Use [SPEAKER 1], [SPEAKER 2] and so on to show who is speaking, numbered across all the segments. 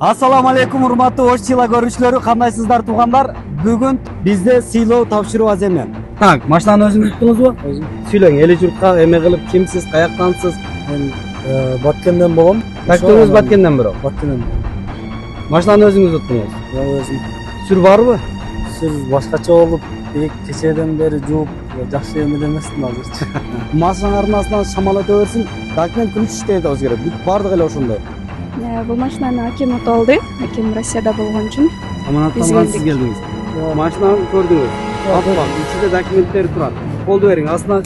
[SPEAKER 1] Assalamu alaikum урматтуу Ош Чила көрүүчүлөрү, кандайсыздар туугандар? Бүгүн бизде сыйлоо тапшыруу аз эме. Так, машинаны өзүңүз туттуңузбу?
[SPEAKER 2] Өзүм.
[SPEAKER 1] Сүйлөң, эли журтка эме кылып, кимсиз, каяктансыз?
[SPEAKER 2] Мен Баткенден болом.
[SPEAKER 1] Тактыңыз Баткенден бирок.
[SPEAKER 2] Баткенден.
[SPEAKER 1] Машинаны өзүңүз туттуңуз.
[SPEAKER 2] Я өзүм.
[SPEAKER 1] Сүр барбы?
[SPEAKER 2] Сүр башкача болуп, кечеден бери жууп, жакшы эме эмесмин азырчы.
[SPEAKER 1] Машинанын астынан шамал өтө берсин. Документ күнү иштейт болуш керек. Бүт бардыгы эле ошондой.
[SPEAKER 3] Бул машинаны аким утуп алды. Аким Россияда болгон үчүн.
[SPEAKER 1] Аманаттанган сиз келдиңиз. Машинаны көрдүңүз. Аппак, ичинде документтер турат. Колду бериң, астына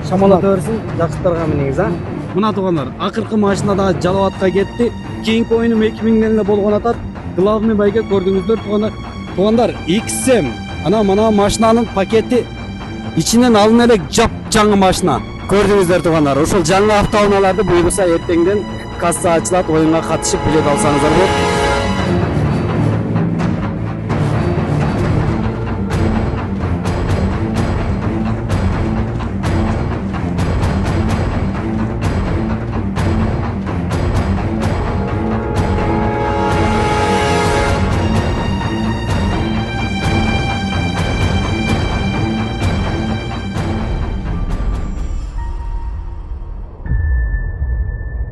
[SPEAKER 1] шамал өтө берсин, жакшыттарга миниңиз, а? Мына туугандар, акыркы машинада Жалалатка кетти. Кийинки оюнум 2000 эле болгон атат. Главный байге көрдүңүздөр туугандар. Туугандар, XM ана мына машинанын пакети ичинен алын эле жапжаңы машина. Көрдүңүздөр туугандар, ошол жаңы автоунааларды буюрса эртеңден касса ачылат, оюнга катышып билет алсаңыздар болот.